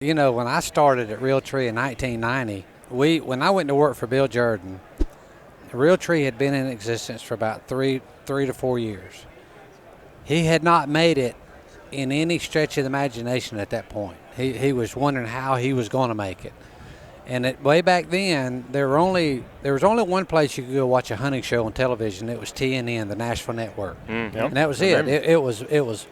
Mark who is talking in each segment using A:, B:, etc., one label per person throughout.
A: You know, when I started at Realtree in 1990, when I went to work for Bill Jordan, Realtree had been in existence for about three to 4 years. He had not made it in any stretch of the imagination at that point. He was wondering how he was going to make it. And way back then, there was only one place you could go watch a hunting show on television. It was TNN, the Nashville Network,
B: Yep.
A: and that was it. It was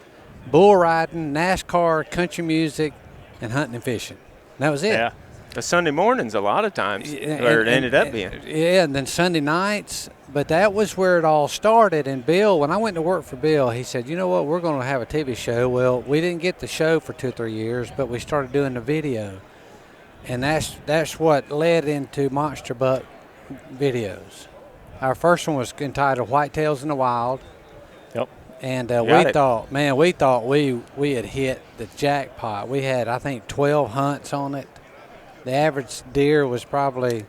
A: bull riding, NASCAR, country music, and hunting and fishing. And that was it.
B: Yeah. The Sunday mornings a lot of times where it ended up being.
A: Yeah, and then Sunday nights. But that was where it all started. And Bill, when I went to work for Bill, he said, you know what, we're going to have a TV show. Well, we didn't get the show for 2 or 3 years, but we started doing the video. And that's what led into Monster Buck videos. Our first one was entitled Whitetails in the Wild.
C: Yep.
A: And we thought we had hit the jackpot. We had, I think, 12 hunts on it. The average deer was probably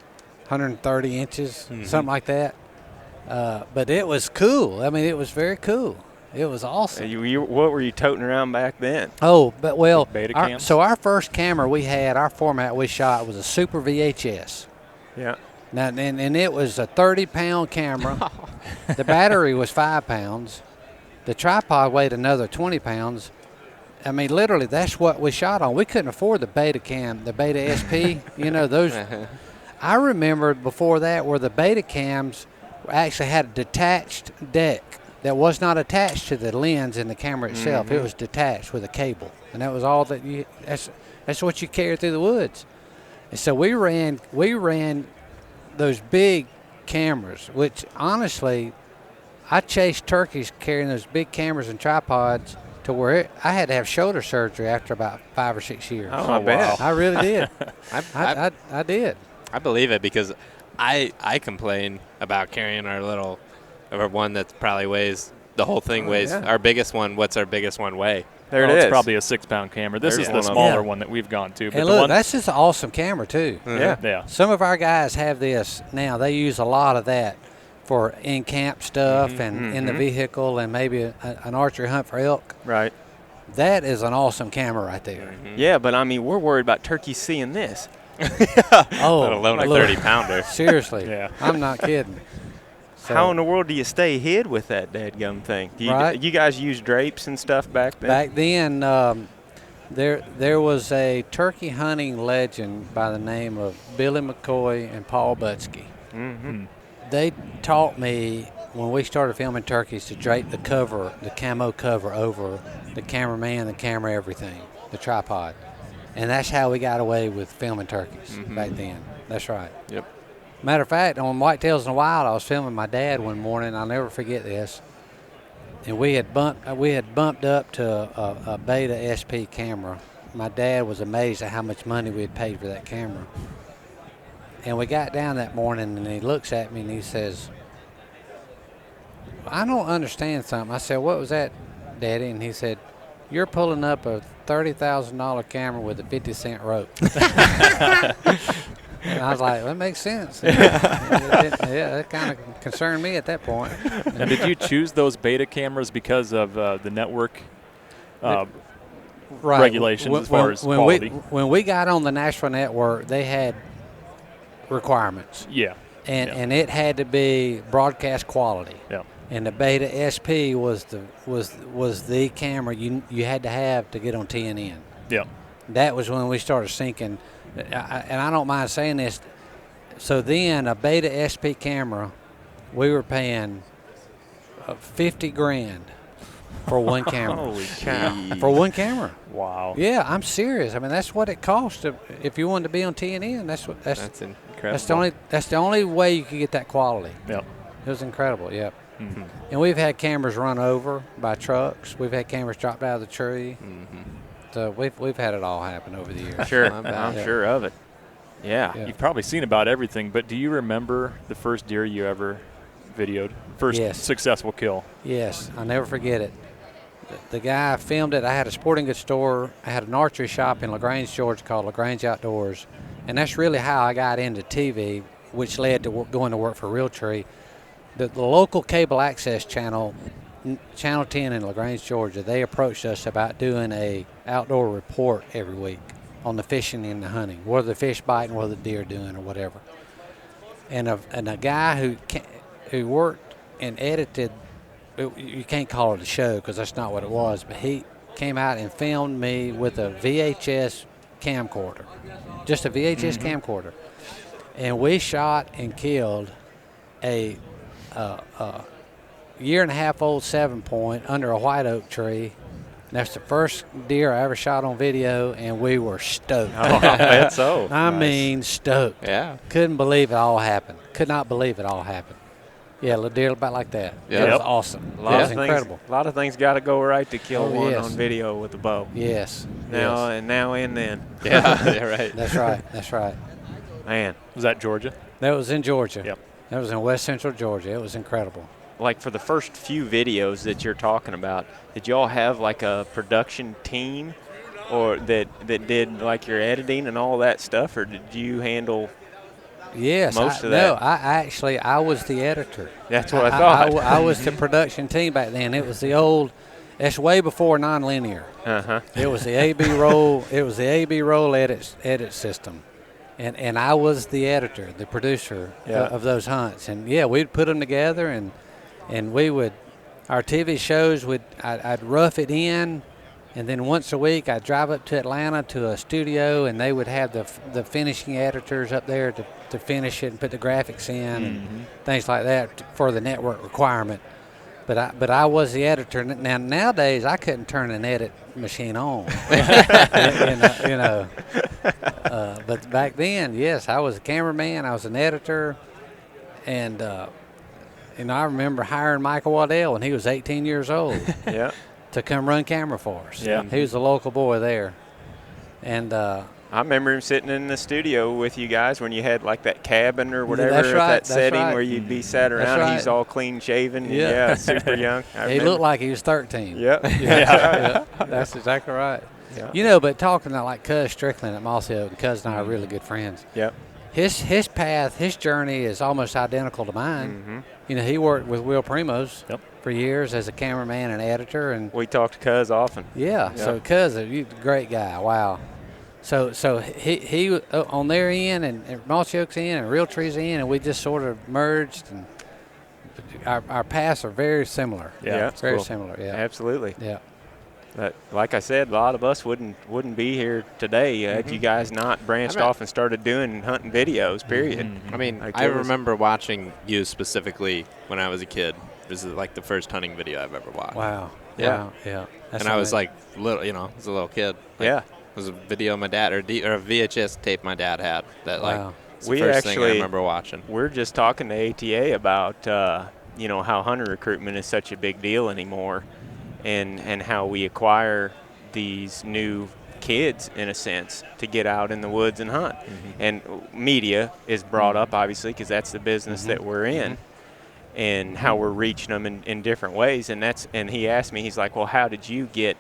A: 130 inches, something like that. But it was cool. I mean, it was very cool. It was awesome.
B: What were you toting around back then?
A: Oh, but well,
C: Betacam?
A: our first camera we had, our format we shot was a Super VHS.
B: Yeah.
A: Now, and it was a 30-pound camera. The battery was 5 pounds. The tripod weighed another 20 pounds. I mean, literally, that's what we shot on. We couldn't afford the Betacam, the Beta SP. You know, those. I remember before that where the Betacams actually had a detached deck that was not attached to the lens in the camera itself. It was detached with a cable, and that was all that you. That's what you carried through the woods. And so we ran those big cameras, which honestly, I chased turkeys carrying those big cameras and tripods to where I had to have shoulder surgery after about 5 or 6 years.
B: Oh, I bet.
A: I really did. I did.
D: I believe it because I complain about carrying our one that probably weighs, the whole thing weighs, our biggest one, what's our biggest one weigh?
B: There it is.
C: It's probably a 6-pound camera. This is the smaller one that we've gone to. But
A: and look, that's just an awesome camera, too.
B: Yeah.
A: Some of our guys have this now. They use a lot of that for in-camp stuff and in the vehicle and maybe an archery hunt for elk.
B: Right.
A: That is an awesome camera right there.
B: Yeah, but, I mean, we're worried about turkeys seeing this.
A: Oh,
D: Let alone a 30-pounder.
A: Seriously.
C: Yeah.
A: I'm not kidding. So,
B: How in the world do you stay hid with that dadgum thing? You guys use drapes and stuff back then?
A: Back then, there was a turkey hunting legend by the name of Billy McCoy and Paul Butsky. They taught me when we started filming turkeys to drape the camo cover over the cameraman, the camera, everything, the tripod. And that's how we got away with filming turkeys back then. That's right.
B: Yep.
A: Matter of fact, on Whitetails in the Wild, I was filming my dad one morning. I'll never forget this. And we had bumped up to a Beta SP camera. My dad was amazed at how much money we had paid for that camera. And we got down that morning, and he looks at me and he says, I don't understand something. I said, what was that, Daddy? And he said, you're pulling up a $30,000 camera with a 50-cent rope. And I was like, that makes sense. That kind of concerned me at that point.
C: And did you choose those beta cameras because of the network regulations as far as quality?
A: When we got on the Nashville Network, they had requirements.
C: Yeah.
A: And it had to be broadcast quality.
C: Yeah.
A: And the Beta SP was the camera you had to have to get on TNN.
C: Yeah.
A: That was when we started syncing. And I don't mind saying this. So then a Beta SP camera, we were paying $50,000 for one camera.
B: Holy cow.
A: For one camera.
C: Wow.
A: Yeah, I'm serious. I mean, that's what it cost if you wanted to be on TNN. That's incredible. That's the only way you could get that quality.
C: Yep.
A: It was incredible. Yep. And we've had cameras run over by trucks. We've had cameras dropped out of the tree. So we've had it all happen over the years.
B: Sure, I'm sure of it. Yeah.
C: You've probably seen about everything, but do you remember the first deer you ever videoed? First successful kill?
A: Yes, I'll never forget it. The guy filmed it. I had a sporting goods store. I had an archery shop in LaGrange, Georgia called LaGrange Outdoors. And that's really how I got into TV, which led to going to work for Realtree. The local cable access channel, Channel 10 in LaGrange, Georgia, they approached us about doing a outdoor report every week. on the fishing and the hunting, what are the fish biting, what are the deer doing, or whatever. And a guy who worked and edited, you can't call it a show because that's not what it was, but he came out and filmed me with a VHS camcorder, just a VHS camcorder. And we shot and killed a year-and-a-half-old 7-point under a white oak tree. That's the first deer I ever shot on video, and we were stoked.
B: Oh, I bet so.
A: I mean, stoked.
D: Yeah.
A: Couldn't believe it all happened. Could not believe it all happened. Yeah, a little deer about like that.
D: Yeah.
A: It was awesome.
B: A lot
A: It was incredible.
B: A lot of things got to go right to kill one
A: yes.
B: on video with a bow.
A: Yes.
B: Now
A: yes.
B: and now and then.
D: Yeah, right.
A: That's right. That's right.
B: Man,
C: Was that Georgia?
A: That was in Georgia.
C: Yep.
A: That was in west central Georgia. It was incredible.
B: like for the first few videos that you're talking about, did y'all have like a production team or that did like your editing and all that stuff, or did you handle
A: Yes,
B: most of that?
A: No, I was the editor.
B: That's what I thought.
A: I was the production team back then. It was the old. That's way before nonlinear.
B: Uh-huh.
A: It was the AB roll. It was the AB roll edit system, and I was the editor, the producer of those hunts. And yeah, we'd put them together, and we would. Our TV shows I'd rough it in, and then once a week I'd drive up to Atlanta to a studio, and they would have the finishing editors up there to finish it and put the graphics in and things like that for the network requirement. But I was the editor. Now nowadays I couldn't turn an edit machine on. you know. But back then, yes, I was a cameraman. I was an editor, and I remember hiring Michael Waddell when he was 18 years old.
B: Yeah.
A: To come run camera for us.
C: Yeah.
A: He was a local boy there, and.
B: I remember him sitting in the studio with you guys when you had like that cabin or whatever,
A: That's right,
B: that
A: that's
B: setting
A: right.
B: where you'd be sat
A: That's
B: around.
A: right.
B: He's all clean shaven.
A: Yeah.
B: Super young.
A: He looked like he was 13.
B: Yep.
A: Yeah, that's exactly right.
B: Yeah.
A: You know, but talking to like Cuz Strickland at Mossy Oak, Cuz and I are really good friends.
B: Yep.
A: His path, his journey is almost identical to mine.
B: Mm-hmm.
A: You know, he worked with Will Primos
C: Yep.
A: for years as a cameraman and editor, and
B: We talk to Cuz often.
A: yeah. So Cuz, you a great guy. Wow. So he on their end and Mossy Oak's end and Realtree's end, and we just sort of merged, and our paths are very similar.
B: Yeah.
A: Very
B: Cool.
A: similar. Yeah.
B: Absolutely.
A: Yeah.
B: But like I said, a lot of us wouldn't be here today had you guys not branched off and started doing hunting videos, period.
D: I mean,
B: Like,
D: I
B: it was-
D: remember watching you specifically when I was a kid. This is like the first hunting video I've ever watched.
A: Wow.
B: Yeah.
A: Wow. Yeah. That's
D: And I was
A: amazing.
D: like little, I was a little kid. Like,
B: Yeah.
D: It was a video my dad or a VHS tape my dad had that
A: Wow.
D: it's the
B: We
D: first thing I
B: actually-
D: remember watching.
B: We're just talking to ATA about how hunter recruitment is such a big deal anymore, and how we acquire these new kids in a sense to get out in the woods and hunt. And media is brought up obviously because that's the business that we're in, and how we're reaching them in different ways. And he asked me, he's like, well, how did you get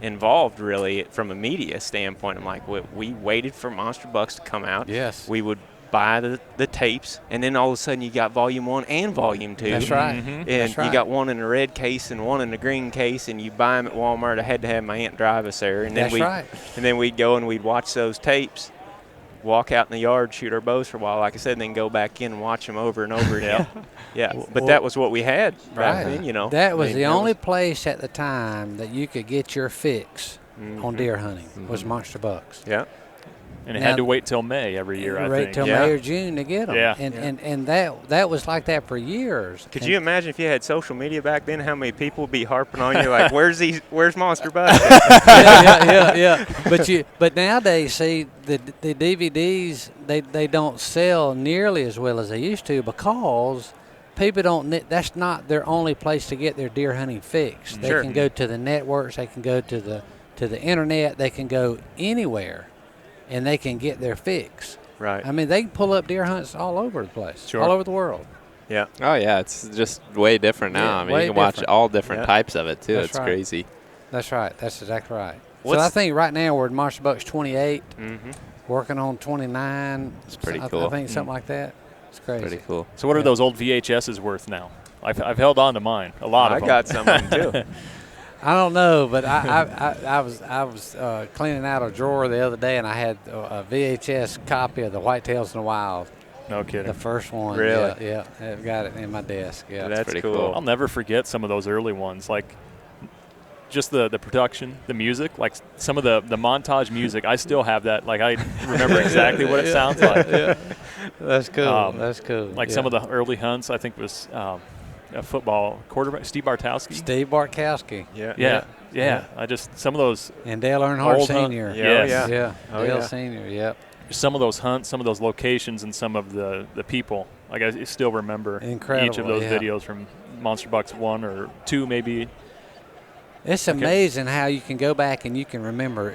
B: involved really from a media standpoint? I'm like, we waited for monster bucks to come out.
A: Yes.
B: We would buy the tapes, and then all of a sudden you got volume 1 and volume 2.
A: That's right.
B: And
A: That's right.
B: you got one in a red case and one in a green case, and you buy them at Walmart. I had to have my aunt drive us there. And then
A: That's right.
B: And then we'd go and we'd watch those tapes, walk out in the yard, shoot our bows for a while, like I said, and then go back in and watch them over and over again. Yeah. But that was what we had back then,
A: That was
B: I mean,
A: the only place at the time that you could get your fix on deer hunting was monster bucks.
B: Yeah.
C: And it
A: Now-
C: had to wait till May every year, I
A: Right
C: think.
A: till
B: Yeah.
A: May or June to get them.
C: Yeah.
A: And that was like that for years.
B: Could
A: And
B: you imagine if you had social media back then, how many people would be harping on you like, where's Monster Buck?
A: yeah. But nowadays, see, the DVDs they don't sell nearly as well as they used to because people don't. That's not their only place to get their deer hunting fix. They
B: Sure.
A: can go to the networks. They can go to the internet. They can go anywhere, and they can get their fix.
B: Right.
A: I mean, they can pull up deer hunts all over the place,
C: Sure.
A: all over the world.
B: Yeah.
D: Oh yeah, it's just way different now.
A: Yeah,
D: I mean,
A: way
D: you can watch
A: different.
D: all different
B: Yeah.
D: types of it too.
A: That's
D: it's
A: right.
D: crazy.
A: That's right. That's exactly right. So
B: What's-
A: I think right now we're at Monster Bucks 28,
B: Mm-hmm.
A: working on 29.
D: It's pretty
A: I
D: cool.
A: think something like that. It's crazy.
D: Pretty cool.
C: So what are those old VHSs worth now? I've held on to mine, a lot of
B: I
C: them.
B: got some of them too.
A: I don't know, but I was cleaning out a drawer the other day, and I had a VHS copy of the Whitetails in the Wild.
C: No kidding.
A: The first one.
B: Really?
A: Yeah. I've got it in my desk. Yeah.
B: That's
D: pretty
B: cool.
D: cool.
C: I'll never forget some of those early ones, like just the production, the music, like some of the montage music. I still have that. Like I remember exactly what it sounds like.
A: Yeah. That's cool. That's cool.
C: Like some of the early hunts, I think was a football quarterback, Steve Bartowski.
A: Steve Bartkowski.
C: Yeah. I just some of those
A: And Dale Earnhardt
C: Old hunt-
A: Sr.
C: Yes.
A: Yeah.
B: Oh,
A: Dale
B: yeah.
A: Sr. Yep.
C: some of those hunts, some of those locations, and some of the people. Like I still remember each of those videos from Monster Bucks 1 or 2 maybe.
A: It's amazing how you can go back and you can remember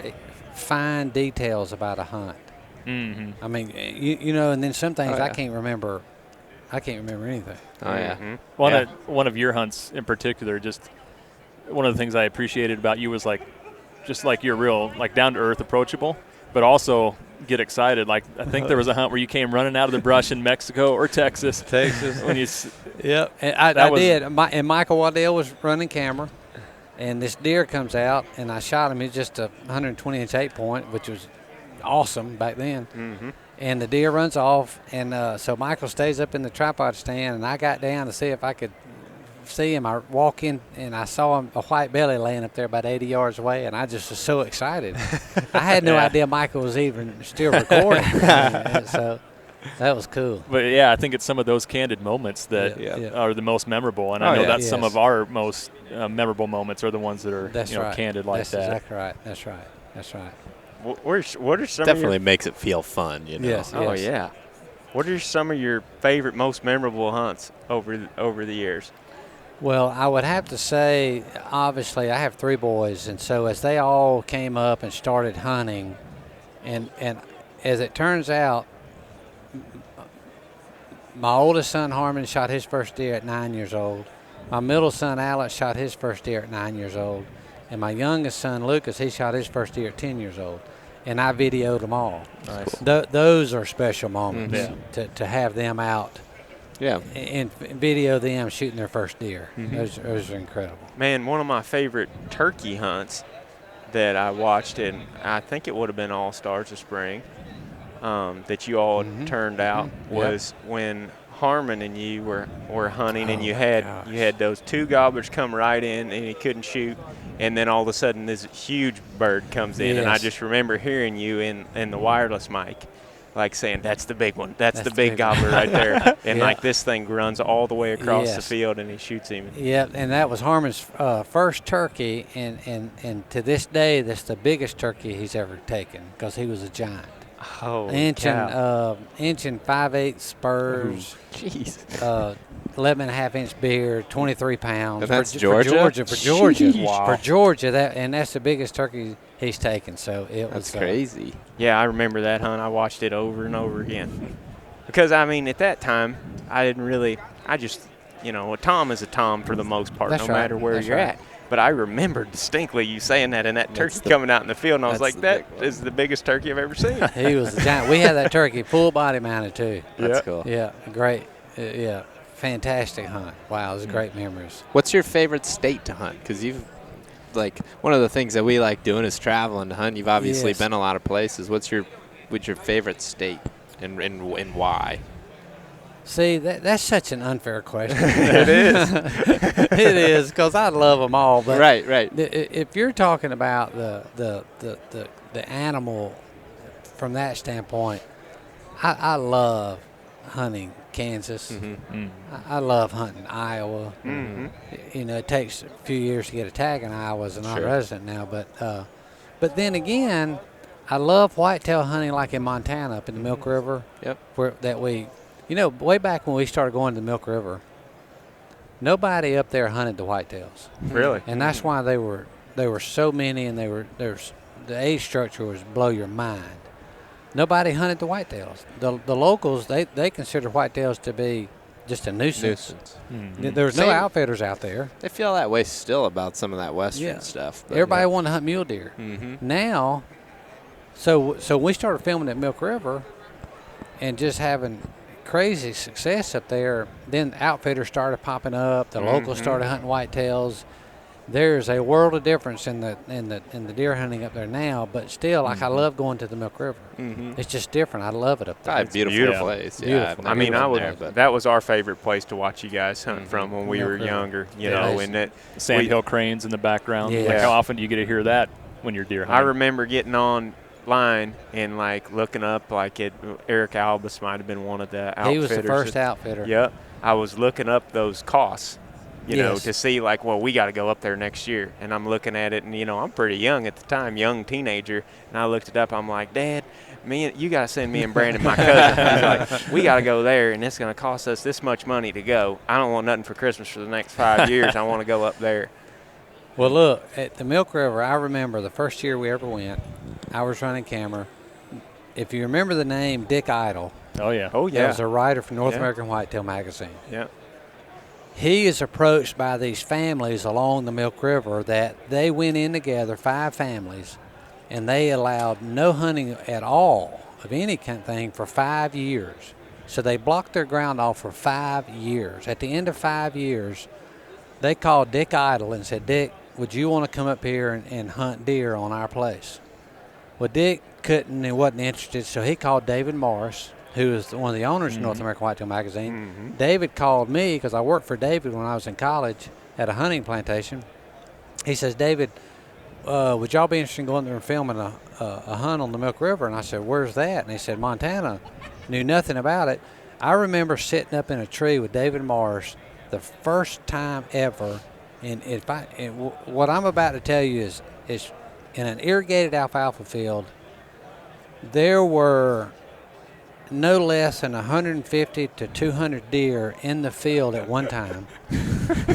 A: fine details about a hunt.
C: Mm-hmm.
A: I mean, you know, and then some things I can't remember. I can't remember anything.
D: Oh, yeah.
B: Mm-hmm.
C: One of your hunts in particular, just one of the things I appreciated about you was just like you're real, like down to earth, approachable, but also get excited. Like I think there was a hunt where you came running out of the brush in Mexico or Texas. When you,
A: yep, and I did. And Michael Waddell was running camera, and this deer comes out, and I shot him. He's just a 120-inch 8-point, which was awesome back then.
B: Mm-hmm.
A: And the deer runs off, and so Michael stays up in the tripod stand, and I got down to see if I could see him. I walk in, and I saw him, a white belly laying up there about 80 yards away, and I just was so excited. I had no idea Michael was even still recording. So that was cool.
C: But, yeah, I think it's some of those candid moments that are the most memorable, and I know that's some of our most memorable moments are the ones that are candid like
A: that's
C: that.
A: Exactly right. That's right. That's right.
B: What are some
D: Definitely makes it feel fun, you know.
A: Yes.
B: Oh, yeah. What are some of your favorite, most memorable hunts over the years?
A: Well, I would have to say, obviously, I have 3 boys, and so as they all came up and started hunting, and as it turns out, my oldest son, Harmon, shot his first deer at 9 years old. My middle son, Alex, shot his first deer at 9 years old. And my youngest son, Lucas, he shot his first deer at 10 years old. And I videoed them all.
C: Nice.
A: Those are special moments to have them out.
D: Yeah.
A: And video them shooting their first deer.
B: Mm-hmm.
A: Those are incredible.
B: Man, one of my favorite turkey hunts that I watched, and I think it would have been All-Stars of Spring, that you all turned out was when Harmon and you were hunting, and you had those 2 gobblers come right in, and he couldn't shoot, and then all of a sudden this huge bird comes in, and I just remember hearing you in the wireless mic, like saying, "That's the big one. That's the big gobbler right there." And like this thing runs all the way across the field, and he shoots him.
A: Yeah, and that was Harmon's first turkey, and to this day, that's the biggest turkey he's ever taken because he was a giant.
B: Oh,
A: inch and 5/8 spurs.
B: Jeez.
A: 11.5-inch beard, 23 pounds.
D: And that's
A: for
D: Georgia?
A: Georgia.
C: Wow.
A: For Georgia, that's the biggest turkey he's taken. So
D: That's crazy.
B: Yeah, I remember that hunt. I watched it over and over again. Because, I mean, at that time, I just, a tom is a tom for the most part, no matter where you're at. But I remember distinctly you saying that and that turkey coming out in the field, and I was like, that is the biggest turkey I've ever seen.
A: He was a giant. We had that turkey full body mounted, too.
D: That's cool.
A: Yeah, great. Fantastic hunt. Wow, it was great memories.
D: What's your favorite state to hunt? Because one of the things that we like doing is traveling to hunt. You've obviously been a lot of places. What's your favorite state and why?
A: See, that's such an unfair question.
B: It is.
A: It is, because I love them all. But
D: right.
A: If you're talking about the animal from that standpoint, I love hunting Kansas.
D: Mm-hmm.
A: I love hunting Iowa.
B: Mm-hmm.
A: It takes a few years to get a tag in Iowa as a non-resident now. But then again, I love whitetail hunting like in Montana up in the Milk River.
D: Yep.
A: Way back when we started going to the Milk River, nobody up there hunted the whitetails.
B: Really?
A: And that's why they were so many, and the age structure was blow your mind. Nobody hunted the whitetails. The locals, they consider whitetails to be just a nuisance.
C: Mm-hmm.
A: There was no outfitters out there.
D: I feel that way still about some of that western stuff. But
A: Everybody wanted to hunt mule deer.
D: Mm-hmm.
A: Now, so we started filming at Milk River and just having crazy success up there. Then outfitters started popping up. The locals started hunting whitetails. there's a world of difference in the deer hunting up there now. But still, like I love going to the Milk River. It's just different. I love it up there.
D: It's a beautiful place. Yeah,
A: Beautiful.
D: I've never been there, but
B: that was our favorite place to watch you guys hunt from when we were younger. You know, and that
C: Sandhill cranes in the background.
A: Yeah.
C: Like how often do you get to hear that when you're deer hunting?
B: I remember getting online and like looking up like Eric Albus might have been one of the outfitters.
A: He was the first outfitter.
B: Yep. I was looking up those costs, you know, to see like, well, we got to go up there next year. And I'm looking at it, and, you know, I'm pretty young at the time, young teenager. And I looked it up. I'm like, Dad, you got to send me and Brandon, my cousin. He's like, we got to go there, and it's going to cost us this much money to go. I don't want nothing for Christmas for the next 5 years. I want to go up there.
A: Well, look, at the Milk River, I remember the first year we ever went, I was running camera. If you remember the name Dick Idle.
C: Oh, yeah.
B: Oh,
A: He was a writer for North American Whitetail Magazine.
B: Yeah.
A: He is approached by these families along the Milk River that they went in together, 5 families, and they allowed no hunting at all of any kind of thing for 5 years. So they blocked their ground off for 5 years. At the end of 5 years, they called Dick Idle and said, Dick, would you want to come up here and hunt deer on our place? Well, Dick couldn't and wasn't interested, so he called David Morris, who is one of the owners of North American Whitetail Magazine. David called me because I worked for David when I was in college at a hunting plantation. He says, David, would y'all be interested in going there and filming a hunt on the Milk River? And I said, where's that? And he said, Montana. Knew nothing about it. I remember sitting up in a tree with David Morris the first time ever. And what I'm about to tell you is in an irrigated alfalfa field, there were no less than 150 to 200 deer in the field at one time.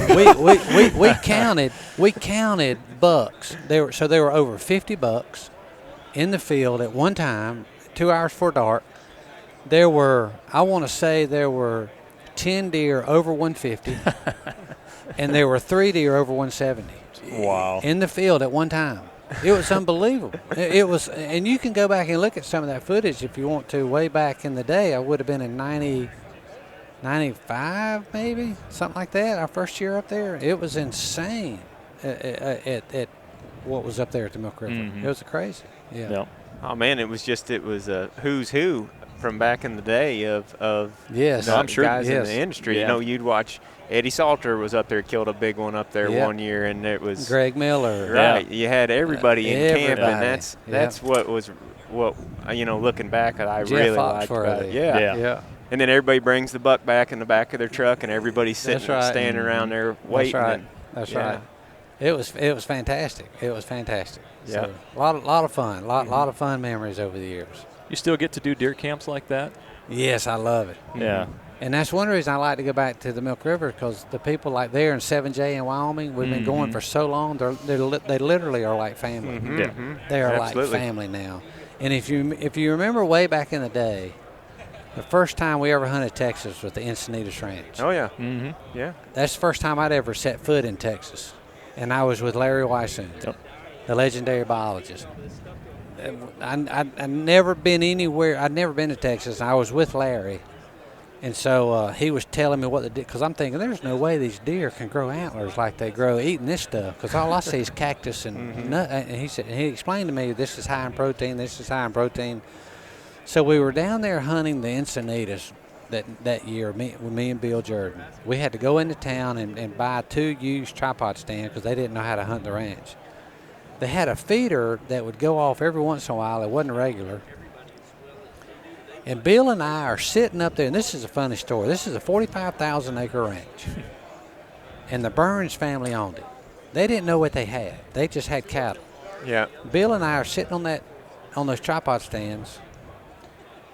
A: we counted bucks. There were over 50 bucks in the field at one time, 2 hours before dark. There were 10 deer over 150, and there were 3 deer over 170.
C: Wow.
A: In the field at one time. It was unbelievable. It was, and you can go back and look at some of that footage if you want to. Way back in the day, I would have been in 95 maybe, something like that, our first year up there. It was insane at what was up there at the Milk River. It was crazy. Yeah.
C: Yep.
B: Oh, man, it was a who's who from back in the day of
A: Yes.
B: the
A: I'm sure,
B: guys in
A: yes.
B: the industry.
C: Yeah.
B: You know, you'd watch Eddie Salter was up there, killed a big one up there one year, and it was
A: Greg Miller.
B: right. You had everybody in camp, and
A: Everybody.
B: that's what you know, looking back, I
A: Jeff
B: really liked about
A: Foxworthy.
B: it. Yeah.
C: Yeah.
B: And then everybody brings the buck back in the back of their truck, and everybody's sitting
A: right.
B: standing around there waiting.
A: That's right.
B: and-
A: That's
B: yeah.
A: right. It was fantastic. It was fantastic.
B: Yeah.
A: So, a lot of fun. Lot of fun memories over the years.
C: You still get to do deer camps like that?
A: Yes, I love it.
C: Yeah.
A: And that's one reason I like to go back to the Milk River, because the people like there in 7J in Wyoming, we've been going for so long. They literally are like family.
C: Yeah.
A: They are
B: Absolutely.
A: like family now. And if you remember way back in the day, the first time we ever hunted Texas was the Encinitas Ranch.
B: Oh, yeah.
C: Mm-hmm.
B: Yeah.
A: That's the first time I'd ever set foot in Texas. And I was with Larry Weishuhn, the legendary biologist. I'd never been anywhere. I'd never been to Texas. And I was with Larry. And so he was telling me what the deer, because I'm thinking there's no way these deer can grow antlers like they grow eating this stuff, because all I see is cactus and nut. And he explained to me this is high in protein, this is high in protein. So we were down there hunting the Encinitas that year, me and Bill Jordan. We had to go into town and buy 2 used tripod stands because they didn't know how to hunt the ranch. They had a feeder that would go off every once in a while. It wasn't regular. And Bill and I are sitting up there, and this is a funny story. This is a 45,000-acre ranch, and the Burns family owned it. They didn't know what they had. They just had cattle.
B: Yeah.
A: Bill and I are sitting on those tripod stands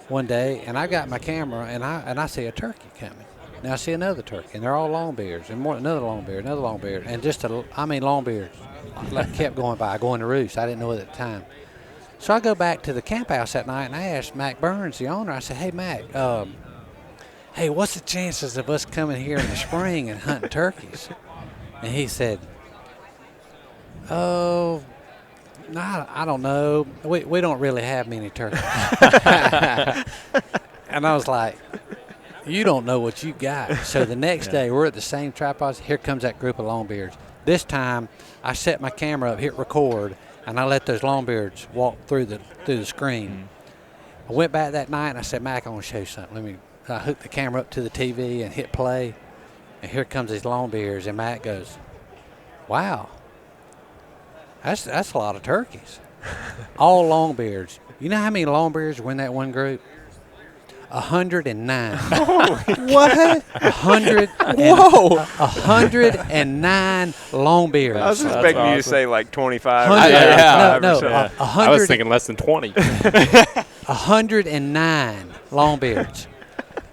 A: one day, and I got my camera, and I see a turkey coming. Now I see another turkey, and they're all longbeards, and another longbeard, and longbeards like kept going by, going to roost. I didn't know it at the time. So I go back to the camp house that night, and I asked Mac Burns, the owner, I said, hey, Mac, hey, what's the chances of us coming here in the spring and hunting turkeys? And he said, oh, I don't know. We don't really have many turkeys. And I was like, you don't know what you got. So the next day, we're at the same tripods. Here comes that group of longbeards. This time, I set my camera up, hit record, and I let those longbeards walk through the screen. I went back that night and I said, Mac, I want to show you something. I hooked the camera up to the TV and hit play, and here comes these longbeards, and Mac goes, wow, that's a lot of turkeys. All longbeards. You know how many longbeards were in that one group? 109.
D: What?
A: 109 longbeards.
B: I was expecting you to say like 25.
A: No,
B: or
A: 100.
D: I was thinking less than 20.
A: 109 longbeards.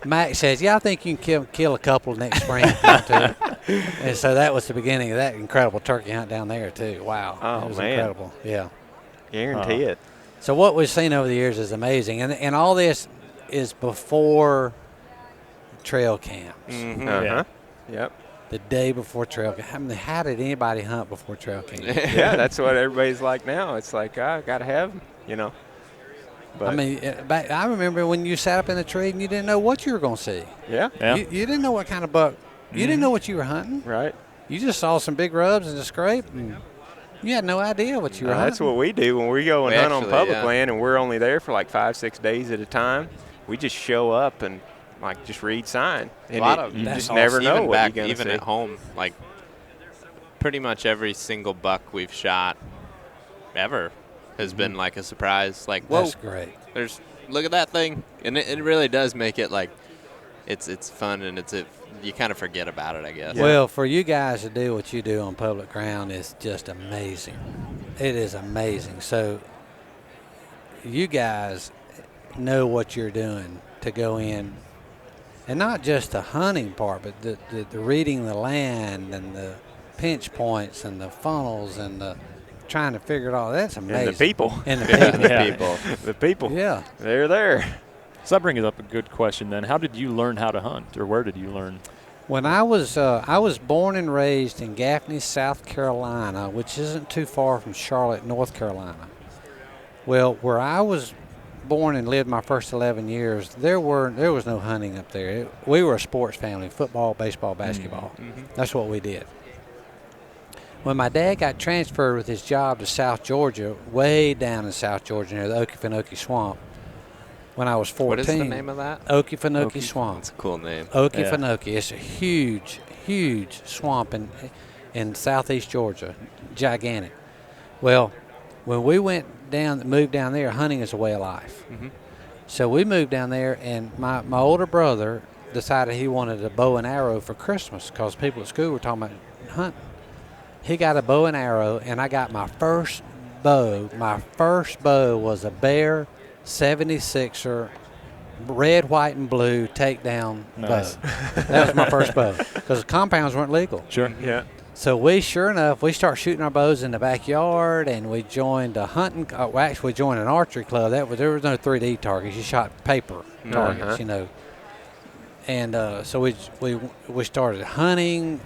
A: Mac says, yeah, I think you can kill a couple next spring. And so that was the beginning of that incredible turkey hunt down there, too. Wow.
B: Oh,
A: it was
B: man.
A: incredible. Yeah.
B: Guarantee it.
A: So what we've seen over the years is amazing. And all this is before trail camps.
B: Mm-hmm.
C: Yeah.
B: Yep.
A: The day before trail camp. I mean, how did anybody hunt before trail camp?
B: Yeah, that's what everybody's like now. It's like, I got to have them, you know. But,
A: I mean, I remember when you sat up in the tree and you didn't know what you were going to see.
B: yeah,
C: Yeah.
A: You didn't know what kind of buck. You didn't know what you were hunting.
B: right.
A: You just saw some big rubs and a scrape, and you had no idea what you were hunting.
B: That's what we do when we go and
D: We
B: hunt on
D: actually,
B: public
D: yeah.
B: land, and we're only there for like 5-6 days at a time. We just show up and like just read sign. And
D: A lot of
B: you
A: that's
B: just
A: awesome.
B: never know
D: even
B: what
D: back,
B: you're going to
D: even
B: see.
D: at home, like pretty much every single buck we've shot ever has been like a surprise. Like, whoa,
A: That's great.
D: look at that thing, and it really does make it like it's fun, and you kind of forget about it, I guess.
B: Yeah.
A: Well, for you guys to do what you do on public ground is just amazing. It is amazing. So you guys know what you're doing to go in, and not just the hunting part, but the reading the land and the pinch points and the funnels and the trying to figure it all. That's amazing.
B: And the people.
A: And the people.
C: Yeah.
D: People.
B: The people.
A: Yeah.
B: They're there.
C: So that brings up a good question then. How did you learn how to hunt, or where did you learn?
A: When I was born and raised in Gaffney, South Carolina, which isn't too far from Charlotte, North Carolina. Well, where I was born and lived my first 11 years, there was no hunting up there. We were a sports family: football, baseball, basketball. That's what we did. When my dad got transferred with his job to South Georgia, way down in South Georgia near the Okefenokee Swamp, when I was 14.
D: What is the name of that?
A: Okefenokee Swamp.
D: It's a cool name.
A: Okefenokee. It's a huge, huge swamp in southeast Georgia, gigantic. Well, when we moved down there, hunting is a way of life. So we moved down there, and my older brother decided he wanted a bow and arrow for Christmas because people at school were talking about hunting. He got a bow and arrow, and I got my first bow. My first bow was a Bear 76er, red, white, and blue takedown
C: Nice.
A: bow. That was my first bow because the compounds weren't legal.
C: Sure.
B: Yeah.
A: So we, sure enough, we start shooting our bows in the backyard, and we joined a hunting. Actually, we joined an archery club. There was no 3D targets. You shot paper targets, you know. And so we started hunting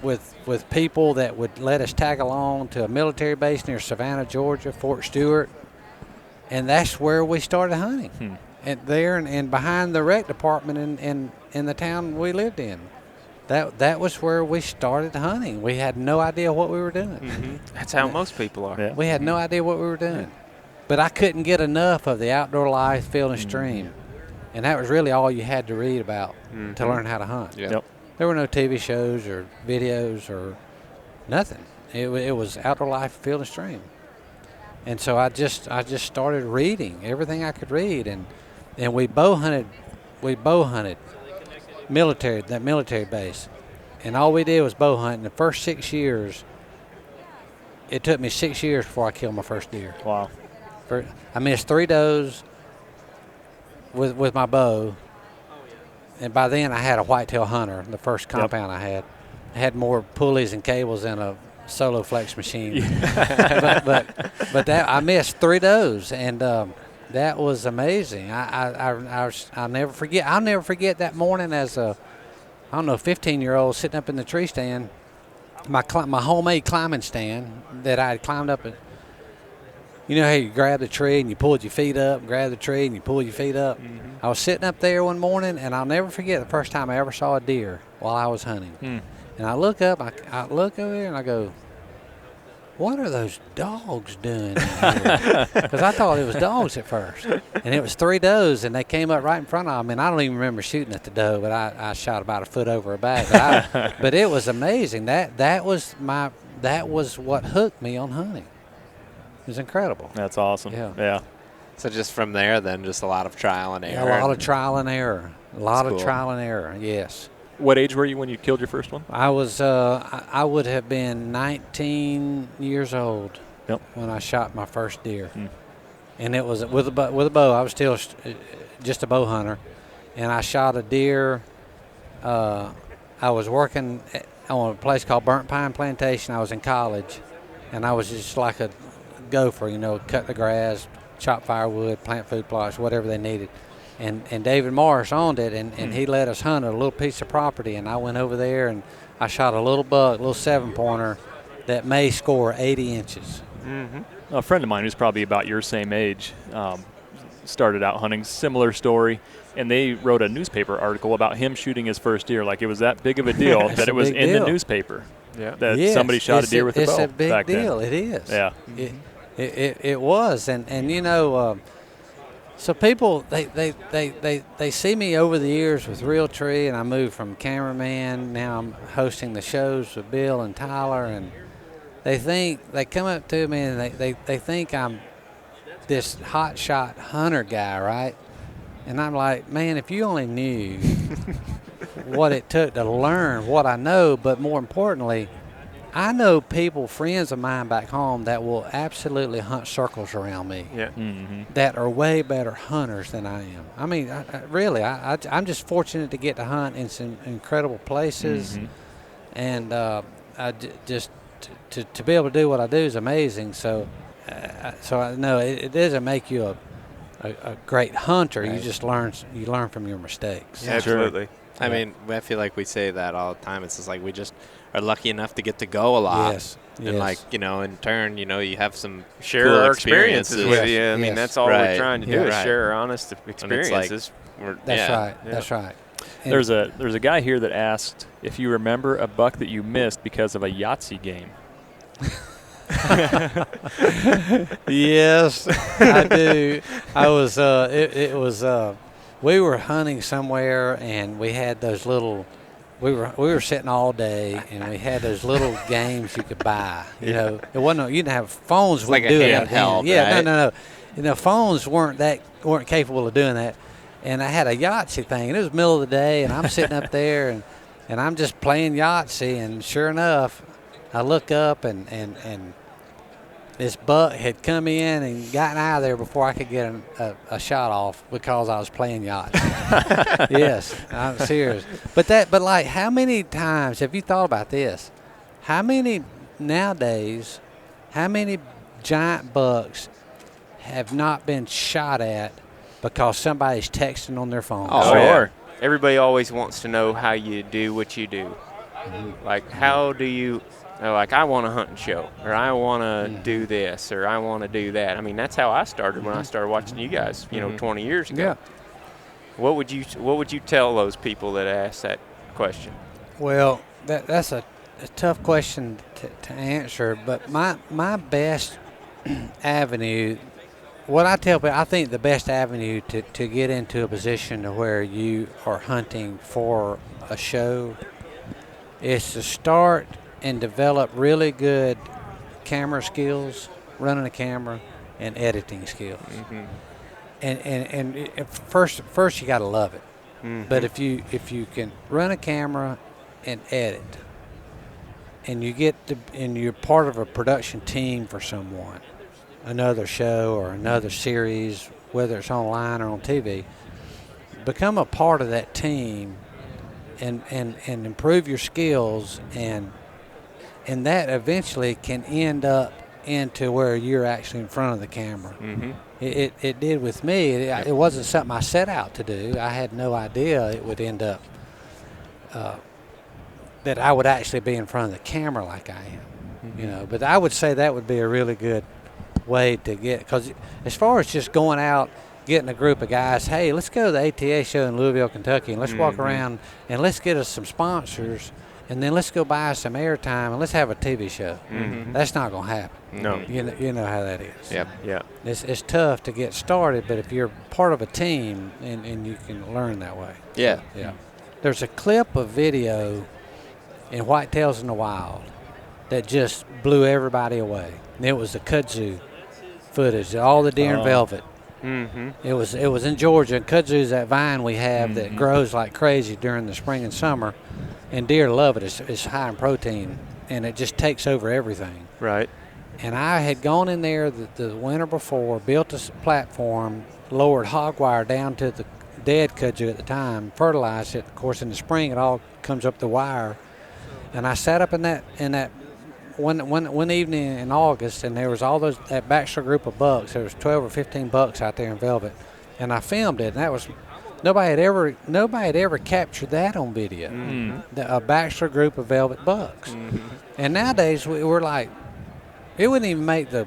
A: with people that would let us tag along to a military base near Savannah, Georgia, Fort Stewart, and that's where we started hunting. And there and behind the rec department in the town we lived in. That was where we started hunting. We had no idea what we were doing.
B: That's how most people are.
C: Yeah.
A: We had no idea what we were doing. But I couldn't get enough of the outdoor life, field and stream. And that was really all you had to read about to learn how to hunt.
D: Yeah.
C: Yep.
A: There were no TV shows or videos or nothing. It was outdoor life, field and stream. And so I just started reading everything I could read, and we bow hunted that military base, and all we did was bow hunt. In the first 6 years, it took me 6 years before I killed my first deer.
C: Wow.
A: I missed 3 does with my bow. And by then, I had a whitetail hunter, the first compound I had. I had more pulleys and cables than a solo flex machine. but that I missed 3 does, and that was amazing. I'll never forget. I'll never forget that morning as a 15-year-old sitting up in the tree stand, my homemade climbing stand that I had climbed up. You know how you grab the tree and you pulled your feet up, grab the tree and you pull your feet up? I was sitting up there one morning, and I'll never forget the first time I ever saw a deer while I was hunting. And I look up, I look over there, and I go, what are those dogs doing? Because I thought it was dogs at first. And it was 3 does, and they came up right in front of me. And I don't even remember shooting at the doe, but I shot about a foot over her back. But it was amazing. That was what hooked me on hunting. It was incredible.
C: That's awesome. Yeah.
D: So just from there, then just a lot of trial and error.
A: Yeah, a lot of trial and error.
D: Cool.
A: Trial and error, yes.
C: What age were you when you killed your first one?
A: I was I would have been 19 years old when I shot my first deer, and it was with a bow. I was still just a bow hunter, and I shot a deer. I was working on a place called Burnt Pine Plantation. I was in college, and I was just like a gopher, cut the grass, chop firewood, plant food plots, whatever they needed. And David Morris owned it, and he let us hunt a little piece of property. And I went over there, and I shot a little buck, little 7-pointer that may score 80 inches.
C: A friend of mine who's probably about your same age started out hunting, similar story, and they wrote a newspaper article about him shooting his first deer. Like it was that big of a deal that it was in the newspaper that somebody shot a deer with a bow.
A: It's a big
C: back
A: deal.
C: then.
A: It is.
C: Yeah.
A: It was, and so people they see me over the years with Realtree, and I moved from cameraman. Now I'm hosting the shows with Bill and Tyler, and they come up to me and they think I'm this hot shot hunter guy, right? And I'm like, man, if you only knew what it took to learn what I know, but more importantly, I know people, friends of mine back home, that will absolutely hunt circles around me.
B: Yeah.
A: That are way better hunters than I am. I mean, I'm just fortunate to get to hunt in some incredible places, and to be able to do what I do is amazing. So I know it doesn't make you a great hunter. Right. You just learn from your mistakes.
B: Yeah, absolutely.
D: I mean, I feel like we say that all the time. It's just like we just are lucky enough to get to go a lot.
A: Yes.
D: And like, in turn, you have some
B: share
D: cool
B: our experiences with you. I mean, that's all we're trying to do is share our honest experiences.
A: That's right. That's right. And
C: there's a guy here that asked if you remember a buck that you missed because of a Yahtzee game.
A: Yes, I do. I was. It was. We were hunting somewhere, and we had those little. We were sitting all day, and we had those little games you could buy. It wasn't. You didn't have phones.
D: It's like a
A: do
D: handheld.
A: Yeah,
D: right?
A: no. Phones weren't capable of doing that. And I had a Yahtzee thing, and it was the middle of the day, and I'm sitting up there, and I'm just playing Yahtzee, and sure enough, I look up, and this buck had come in and gotten out of there before I could get a shot off because I was playing Yahtzee. Yes, I'm serious. But like, how many times have you thought about this? How many giant bucks have not been shot at because somebody's texting on their phone?
B: Oh, sure. Yeah. Everybody always wants to know how you do what you do. Like, how do you... Like, I want a hunting show, or I want to do this, or I want to do that. I mean, that's how I started when I started watching you guys, 20 years ago.
A: Yeah.
B: What would you tell those people that ask that question?
A: Well, that's a tough question to answer, but my best avenue, what I tell people, I think the best avenue to get into a position to where you are hunting for a show is to start and develop really good camera skills, running a camera, and editing skills. And first you got to love it. But if you can run a camera and edit, and you're part of a production team for someone, another show or another series, whether it's online or on TV, become a part of that team and improve your skills, and that eventually can end up into where you're actually in front of the camera. It did with me. It wasn't something I set out to do. I had no idea it would end up that I would actually be in front of the camera like I am. But I would say that would be a really good way to get, because as far as just going out, getting a group of guys, hey, let's go to the ATA show in Louisville, Kentucky, and let's walk around and let's get us some sponsors and then let's go buy some airtime and let's have a TV show.
B: Mm-hmm.
A: That's not going to happen.
B: No.
A: You know how that is.
D: Yep.
B: Yeah.
A: It's tough to get started, but if you're part of a team and you can learn that way.
D: Yeah.
A: Yeah. There's a clip of video in Whitetails in the Wild that just blew everybody away. And it was the kudzu footage, all the deer in velvet.
B: Mm-hmm.
A: It was in Georgia. Kudzu is that vine we have that grows like crazy during the spring and summer, and deer love it. It's high in protein, and it just takes over everything.
B: Right.
A: And I had gone in there the winter before, built a platform, lowered hog wire down to the dead kudzu at the time, fertilized it. Of course, in the spring, it all comes up the wire. And I sat up in that one evening in August, and there was that bachelor group of bucks. There was 12 or 15 bucks out there in velvet, and I filmed it. And that was nobody had ever captured that on video.
B: Mm-hmm.
A: A bachelor group of velvet bucks. Mm-hmm. And nowadays we're like, it wouldn't even make the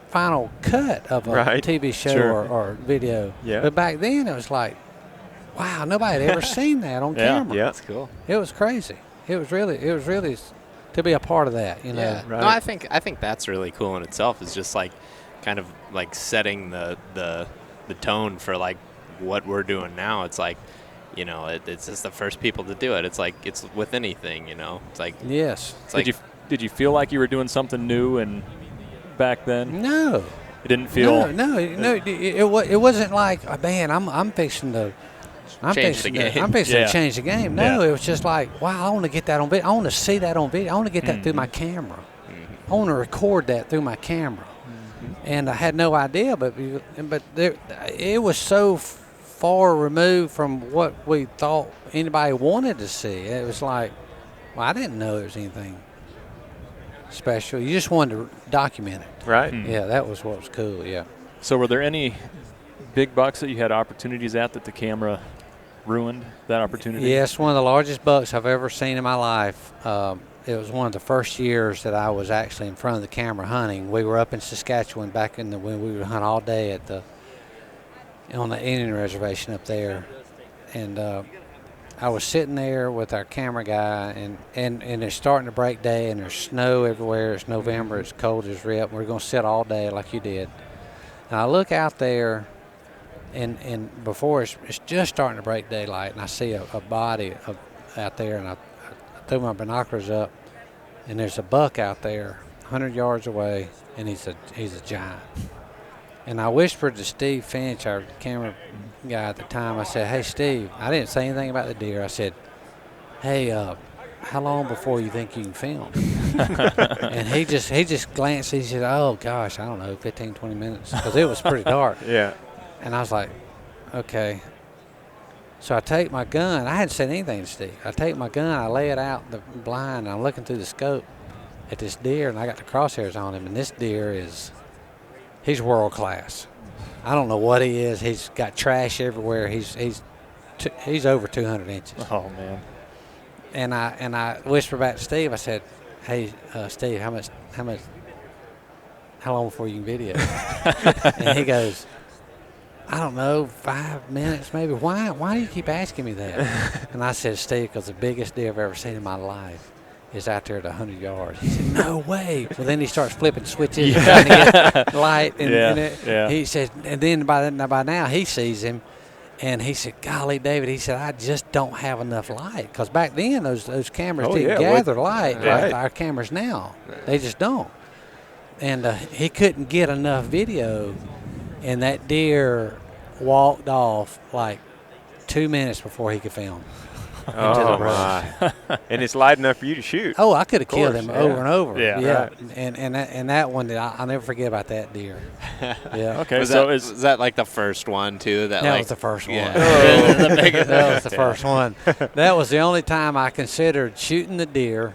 A: final cut of a TV show or video.
B: Yeah.
A: But back then it was like, wow, nobody had ever seen that on camera.
B: Yeah.
D: That's cool.
A: It was crazy. It was really to be a part of that, you know.
D: Yeah.
B: Right.
D: No, I think that's really cool in itself. Is just like kind of like setting the tone for like what we're doing now. It's like, you know, it's just the first people to do it. It's like it's with anything, you know. It's like
A: Yes.
D: It's like
C: Did you feel like you were doing something new and back then?
A: No.
C: It didn't feel.
A: No. It wasn't like, oh, man, I'm fixing to. I'm
D: Change the game.
A: I'm fixing
C: Yeah.
A: to change the game. No,
C: Yeah.
A: it was just like, wow, I want to get that on video. I want to see that on video. I want to get that through my camera. I want to record that through my camera. And I had no idea, but it was so far removed from what we thought anybody wanted to see. It was like, well, I didn't know there was anything special. You just wanted to document it.
B: Right.
A: Yeah, that was what was cool, yeah.
C: So were there any big bucks that you had opportunities at that the camera ruined that opportunity?
A: Yes, one of the largest bucks I've ever seen in my life. It was one of the first years that I was actually in front of the camera hunting. We were up in Saskatchewan back when we would hunt all day on the Indian reservation up there, and I was sitting there with our camera guy, and it's starting to break day, and there's snow everywhere. It's November. It's cold as rip. We're going to sit all day like you did. And I look out there, and before it's just starting to break daylight, and I see a body out there, and I threw my binoculars up, and there's a buck out there 100 yards away, and he's a giant. And I whispered to Steve Finch, our camera guy at the time, I said, hey, Steve, I didn't say anything about the deer. I said, hey, how long before you think you can film? And he just glanced, he said, oh, gosh, I don't know, 15, 20 minutes, because it was pretty dark.
B: Yeah.
A: And I was like, okay. So I take my gun. I hadn't said anything to Steve. I take my gun, I lay it out the blind, and I'm looking through the scope at this deer, and I got the crosshairs on him, and this deer he's world class. I don't know what he is. He's got trash everywhere. He's over 200 inches.
C: Oh man.
A: And I whispered back to Steve. I said, hey, Steve, how long before you can video? And he goes, I don't know, 5 minutes maybe. Why do you keep asking me that? And I said, Steve, because the biggest deer I've ever seen in my life is out there at 100 yards. He said, no way. Well, then he starts flipping switches and trying to get light. And he said, and then by now he sees him. And he said, golly, David, he said, I just don't have enough light. Because back then, those cameras didn't gather light like our cameras now. They just don't. And he couldn't get enough video. And that deer walked off like 2 minutes before he could film.
B: Oh, my. And it's light enough for you to shoot.
A: Oh, I could have killed him over and over.
C: Yeah.
A: Right. And that one, I'll never forget about that deer. Yeah.
C: Okay,
D: was that like the first one too?
A: That was the first one.
D: Yeah.
A: That was the first one. That was the only time I considered shooting the deer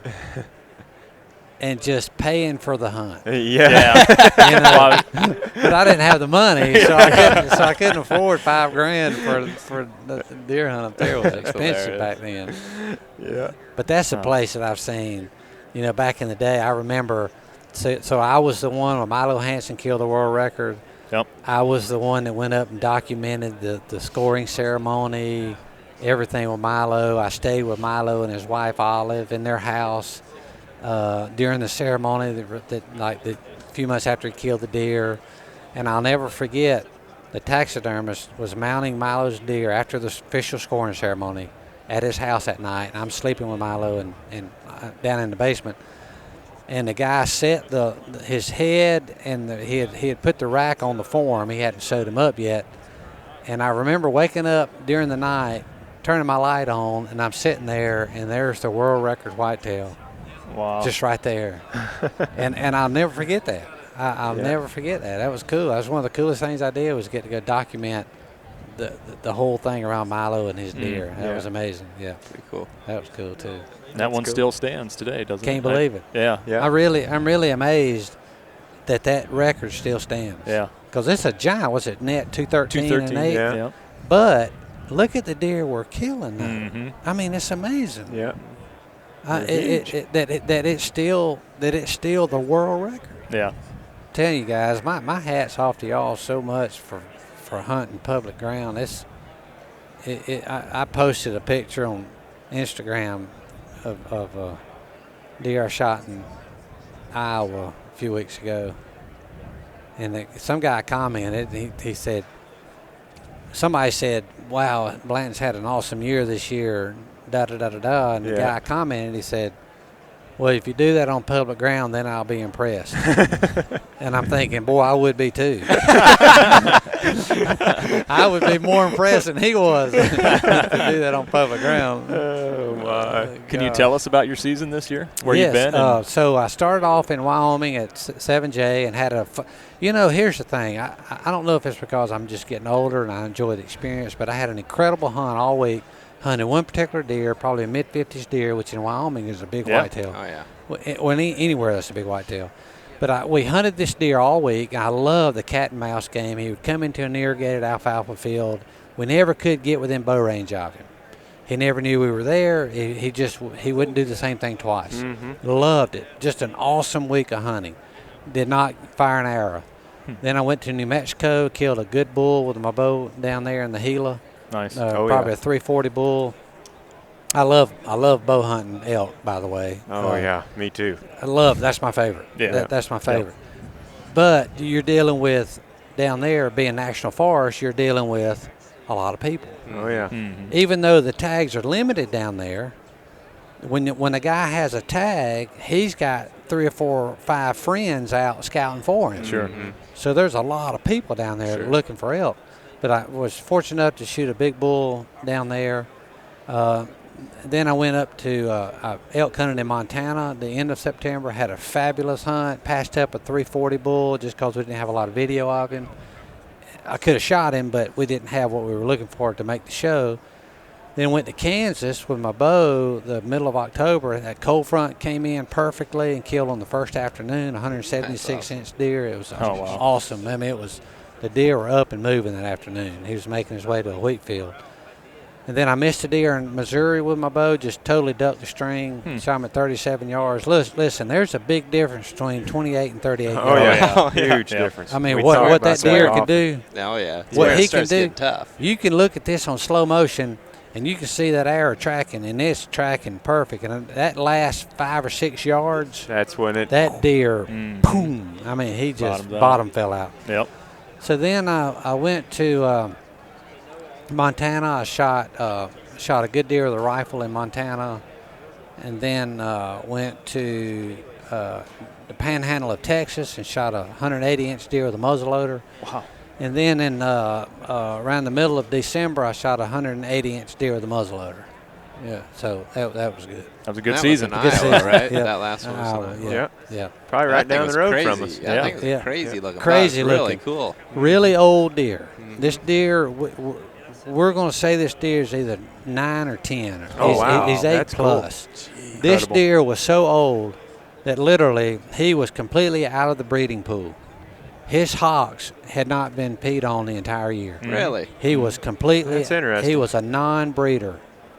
A: and just paying for the hunt.
B: Yeah.
A: You know, but I didn't have the money, so I couldn't afford $5,000 for the deer hunt up there. It was expensive back then.
B: Yeah.
A: But that's the place that I've seen. You know, back in the day, I remember. So I was the one when Milo Hansen killed the world record.
C: Yep.
A: I was the one that went up and documented the scoring ceremony. everything with Milo. I stayed with Milo and his wife Olive in their house during the ceremony, the few months after he killed the deer. And I'll never forget, the taxidermist was mounting Milo's deer after the official scoring ceremony at his house that night. And I'm sleeping with Milo and down in the basement. And the guy set his head, and he had put the rack on the form. He hadn't sewed him up yet. And I remember waking up during the night, turning my light on, and I'm sitting there, and there's the world record whitetail.
C: Wow.
A: Just right there. and I'll never forget that. I'll never forget that. That was cool. That was one of the coolest things I did, was get to go document the whole thing around Milo and his deer. That was amazing. Yeah.
D: Pretty cool.
A: That was cool, too.
C: That one still stands today, doesn't it?
A: Can't believe it.
C: Yeah.
A: I'm really amazed that record still stands.
C: Yeah.
A: Because it's a giant. What's it, net 213 and 8?
C: Yeah.
A: But look at the deer we're killing now.
C: Mm-hmm.
A: I mean, it's amazing.
B: Yeah.
A: That it's still the world record.
C: Yeah.
A: Tell you guys, my hat's off to y'all so much for hunting public ground. I posted a picture on Instagram of a deer I shot in Iowa a few weeks ago, and some guy commented. He said, somebody said, "Wow, Blanton's had an awesome year this year." Da da da da da. And the guy commented. He said, "Well, if you do that on public ground, then I'll be impressed." And I'm thinking, boy, I would be too. I would be more impressed than he was to do that on public ground.
B: Oh, my.
C: Can you tell us about your season this year? Where you've been?
A: So I started off in Wyoming at 7J and had here's the thing. I don't know if it's because I'm just getting older and I enjoy the experience, but I had an incredible hunt all week. Hunted one particular deer, probably a mid-50s deer, which in Wyoming is a big whitetail.
D: Oh, yeah.
A: Well, anywhere that's a big whitetail. But we hunted this deer all week. I love the cat and mouse game. He would come into an irrigated alfalfa field. We never could get within bow range of him. He never knew we were there. He wouldn't do the same thing twice. Mm-hmm. Loved it. Just an awesome week of hunting. Did not fire an arrow. Then I went to New Mexico, killed a good bull with my bow down there in the Gila.
C: Nice.
A: Probably a 340 bull. I love bow hunting elk, by the way.
B: Oh, yeah, me too.
A: That's my favorite.
C: Yeah.
A: That's my favorite. But you're dealing with, down there, being national forest, you're dealing with a lot of people.
B: Oh, yeah.
C: Mm-hmm.
A: Even though the tags are limited down there, when a guy has a tag, he's got 3 or 4 or 5 friends out scouting for him.
C: Sure.
B: Mm-hmm.
A: So there's a lot of people down there looking for elk. But I was fortunate enough to shoot a big bull down there. Then I went up to elk hunting in Montana at the end of September. Had a fabulous hunt. Passed up a 340 bull just because we didn't have a lot of video of him. I could have shot him, but we didn't have what we were looking for to make the show. Then went to Kansas with my bow the middle of October. That cold front came in perfectly and killed on the first afternoon, 176-inch deer. It was awesome. I mean, the deer were up and moving that afternoon. He was making his way to a wheat field. And then I missed a deer in Missouri with my bow, just totally ducked the string, shot him at 37 yards. Listen, there's a big difference between 28 and 38 yards.
B: Oh, yeah. Huge difference.
A: I mean, what that deer can do.
D: Oh, yeah.
A: What he can do.
D: Tough.
A: You can look at this on slow motion, and you can see that arrow tracking, and it's tracking perfect. And that last 5 or 6 yards,
B: that's when
A: that deer, boom. I mean, he just bottom fell out.
C: Yep.
A: So then I went to Montana. I shot a good deer with a rifle in Montana, and then went to the Panhandle of Texas and shot a 180-inch deer with a muzzleloader.
C: Wow.
A: And then around the middle of December, I shot a 180-inch deer with a muzzleloader. Yeah, so that was good.
C: That was a good season.
D: Was in Iowa, right?
A: Yeah.
D: That last one was in Iowa.
A: Yeah.
B: Probably right down the road from us.
D: I think it was crazy looking.
A: Crazy
D: looking.
A: Really
D: cool.
A: Really old deer. Mm-hmm. This deer, we're going to say this deer is either 9 or 10. He's 8 plus.
B: Cool.
A: This deer was so old that literally he was completely out of the breeding pool. His hocks had not been peed on the entire year.
D: Really?
A: He was completely.
B: That's interesting.
A: He was a non-breeder.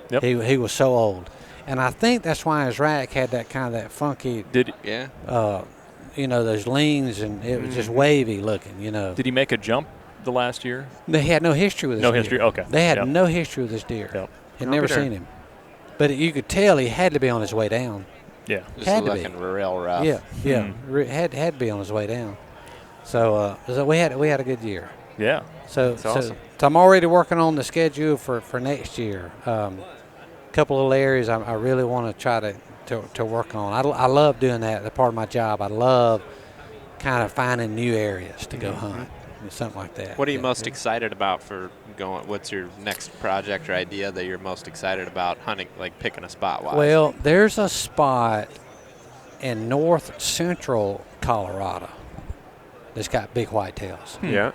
C: Yep.
A: He was so old, and I think that's why his rack had that kind of that funky. Those leans, and it was just wavy looking.
C: Did he make a jump the last year?
A: They had no history with this deer.
C: History. Okay.
A: They had no history with this deer.
C: Yep.
A: Had never seen him. But you could tell he had to be on his way down.
C: Yeah.
D: Just
A: Had to be.
D: looking real rough.
A: Yeah. Had to be on his way down. So we had a good year.
C: Yeah.
A: So
B: awesome.
A: so I'm already working on the schedule for next year. Couple of areas I really want to try to work on. I love doing that. That's part of my job. I love kind of finding new areas to go hunt, something like that.
D: What are you most excited about for going? What's your next project or idea that you're most excited about hunting, like picking a spot wise?
A: Well, there's a spot in north central Colorado that's got big whitetails.
B: Yeah.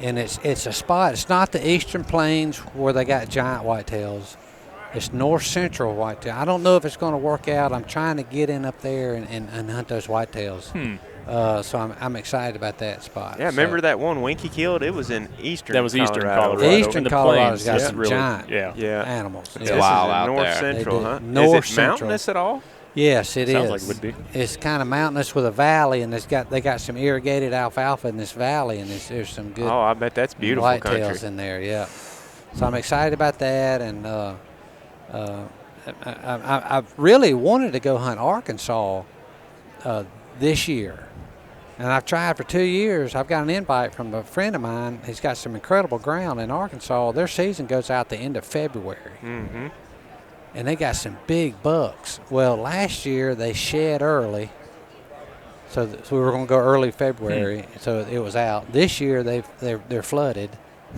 A: And it's a spot. It's not the eastern plains where they got giant whitetails. It's north central whitetail. I don't know if it's going to work out. I'm trying to get in up there and hunt those whitetails. So I'm excited about that spot.
B: Yeah, remember that one Winky killed? It was in eastern
C: That was eastern Colorado.
A: Eastern
C: And the
A: Colorado's
C: plains
A: got
C: is
A: some
C: really,
A: giant
B: Yeah.
A: animals.
D: It's
A: Yeah.
D: wild
B: This is
D: out
B: north
D: there.
B: central,
A: They do.
B: huh?
A: North
B: is it
A: central.
B: mountainous at all?
A: Yes, it is.
C: Sounds like it would be.
A: It's kind of mountainous with a valley, and they got some irrigated alfalfa in this valley, and there's some good
B: Oh, I bet that's beautiful
A: whitetails
B: country.
A: in there. Yeah. So I'm excited about that, and I've really wanted to go hunt Arkansas this year. And I've tried for 2 years. I've got an invite from a friend of mine. He's got some incredible ground in Arkansas. Their season goes out the end of February.
B: Mm-hmm.
A: And they got some big bucks. Well, last year they shed early. So we were going to go early February, so it was out. This year they're flooded.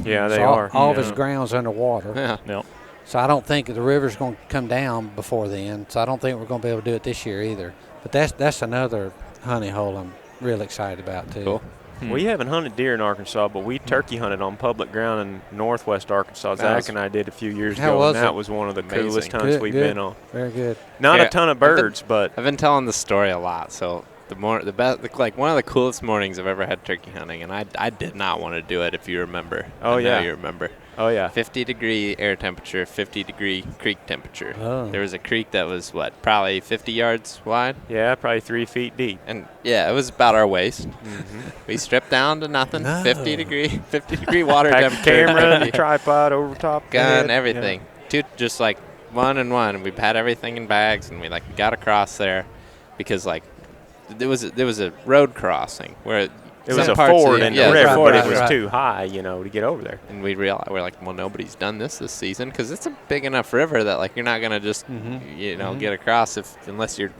B: Yeah, they
A: So
B: are.
A: All of his ground's underwater.
D: Yeah.
C: No.
A: So I don't think the river's going to come down before then. So I don't think we're going to be able to do it this year either. But that's another honey hole I'm real excited about too.
D: Cool.
B: We haven't hunted deer in Arkansas, but we turkey hunted on public ground in northwest Arkansas. Zach and I did a few years
A: How
B: ago,
A: was
B: and that
A: it?
B: was one of the
D: Amazing.
B: coolest hunts
A: Good,
B: we've
A: good.
B: been on.
A: Very good.
B: Not
D: Yeah,
B: a ton of
D: I've been-
B: birds, but
D: I've been telling this story a lot. So the best, like one of the coolest mornings I've ever had turkey hunting, and I did not want to do it. If you remember.
B: Oh,
D: I know
B: yeah.
D: you remember.
B: oh yeah,
D: 50-degree air temperature, 50-degree creek temperature.
A: Oh.
D: There was a creek that was probably 50 yards wide,
B: yeah, probably 3 feet deep.
D: and yeah, it was about our waist.
B: Mm-hmm.
D: We stripped down to nothing.
A: No.
D: 50-degree water
B: Pack a
D: temperature.
B: camera, tripod over top, the
D: gun,
B: head.
D: everything. Just like one and one. And we had everything in bags, and we got across there because there was a road crossing where
B: It was
D: some
B: a
D: parts of
B: ford
D: the-
B: in
D: yeah,
B: the river, but
A: right,
B: it was
A: right.
B: too high, to get over there.
D: And we realized we're like, well, nobody's done this season because it's a big enough river that you're not gonna just get across unless you're.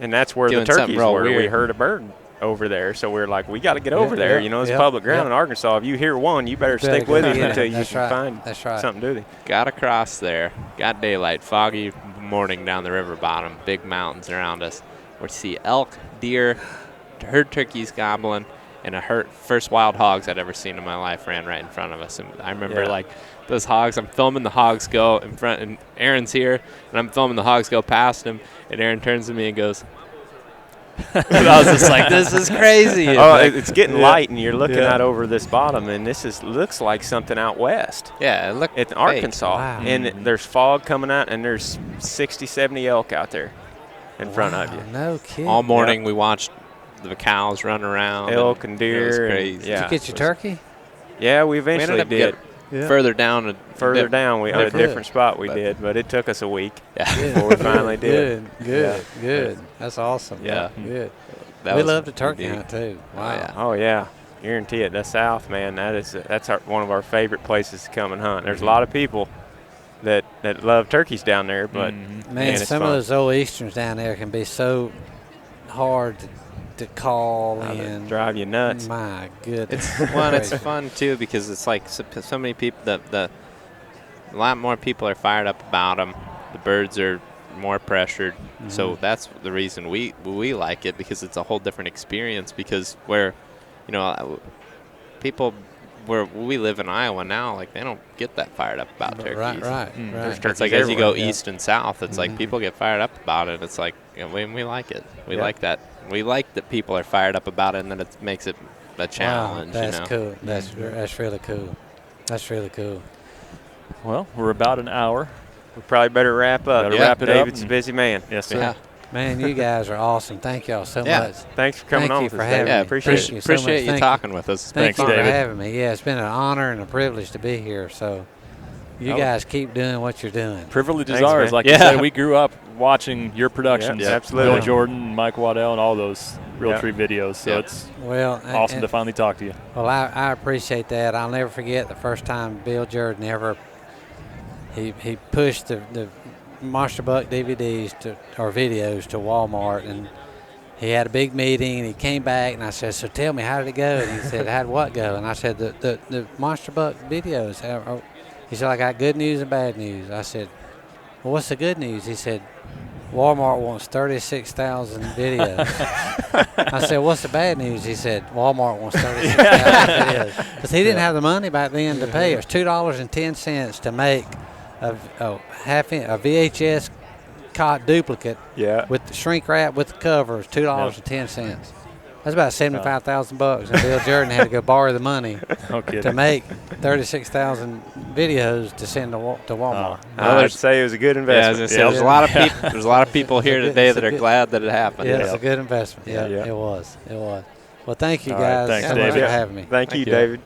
B: And that's where
D: Doing
B: the
D: something
B: turkeys
D: real
B: were. We
D: weird.
B: heard a bird over there, so we're like, we got to get over there. It's
A: yeah,
B: public ground
A: yeah.
B: in Arkansas. If you hear one, you better
A: Better
B: stick
A: go
B: with him
A: get it.
B: until you
A: That's
B: can
A: right.
B: find
A: That's right.
B: something to do.
D: Got across there, got daylight, foggy morning down the river bottom, big mountains around us. We see elk, deer, herd turkeys gobbling, and first wild hogs I'd ever seen in my life ran right in front of us. And I remember those hogs. I'm filming the hogs go in front, and Aaron's here, and I'm filming the hogs go past him, and Aaron turns to me and goes. And I was just like, this is crazy.
B: Oh, it's getting light, and you're looking out over this bottom, and this looks like something out west.
D: Yeah, it looked
B: It's
D: fake.
B: Arkansas,
A: Wow.
B: and there's fog coming out, and there's 60, 70 elk out there in front of you.
A: No kidding.
D: All morning we watched the cows run around.
B: Elk and deer.
D: It was
B: and-
D: crazy.
B: yeah.
A: Did you get your turkey?
B: Yeah, we
D: We
B: eventually
D: ended up
B: did.
D: further down.
B: Further down, we had a
A: different-
B: different spot we
D: but-
B: did, but it took us a week
D: Yeah.
B: before we finally did.
A: Good. That's awesome.
D: Yeah.
A: Good.
D: That
A: We
D: was
A: love the turkey
D: unique.
A: hunt too. Wow.
D: yeah.
B: Oh yeah, guarantee it. The South, man, that's one of our favorite places to come and hunt. There's a lot of people that love turkeys down there, but
A: Man,
B: it's
A: some
B: fun.
A: of those old easterns down there can be so hard to call
B: They
A: and
B: drive you nuts.
A: My goodness.
D: It's fun too because it's like so many people. A lot more people are fired up about them. The birds are more pressured, so that's the reason we like it, because it's a whole different experience. Because people where we live in Iowa now, they don't get that fired up about turkeys.
A: Right.
B: There's
D: It's like
B: turkeys
D: as you go
B: everywhere.
D: east and south, it's like people get fired up about it. It's like we like it. We
B: Yeah.
D: like that. We like that people are fired up about it, and that it makes it a challenge.
A: Wow, that's
D: you know?
A: cool. That's really cool. That's really cool.
C: Well, we're about an hour.
B: We probably better wrap up.
C: Better
D: wrap
C: it up
B: David's a
C: and-
B: busy man.
C: Yes, sir.
D: Yeah.
A: Man, you guys are awesome. Thank y'all so
D: Yeah.
A: much.
B: Thanks for coming
A: Thank
B: on
A: you
B: with
A: for
B: us,
A: having
B: David.
A: me.
D: Yeah,
A: Appreciate you so
D: appreciate
A: much.
D: you
A: Thank
D: talking with us.
A: Thank
C: Thanks,
A: you
C: David.
A: for having me. Yeah, it's been an honor and a privilege to be here. So You guys keep doing what you're doing.
C: Privilege is
B: Thanks,
C: ours.
B: man.
C: Like you said, we grew up watching your productions.
B: Yeah, absolutely.
C: Bill Jordan, Mike Waddell, and all those Realtree videos. So it's awesome to finally talk to you.
A: Well, I appreciate that. I'll never forget the first time Bill Jordan ever he pushed the Monster Buck DVDs or videos to Walmart, and he had a big meeting, and he came back, and I said, so tell me, how did it go? And he said, how'd what go? And I said, the Monster Buck videos. He said, I got good news and bad news. I said, well, what's the good news? He said, Walmart wants 36,000 videos. I said, what's the bad news? He said, Walmart wants 36,000 videos. Because he didn't have the money back then to pay. It was $2.10 to make a VHS duplicate with the shrink wrap with the covers, $2.10. That's about $75,000, and Bill Jordan had to go borrow the money to make 36,000 videos to send to Walmart.
B: I would say it was a good investment.
D: Yeah, I was gonna say, there's a lot of people here today that are glad that it happened.
A: Yeah, it's a good investment. Yeah, it was. Well, thank you
C: All right,
A: guys
C: thanks,
A: so much
C: David.
A: for having me.
B: Thank you, David.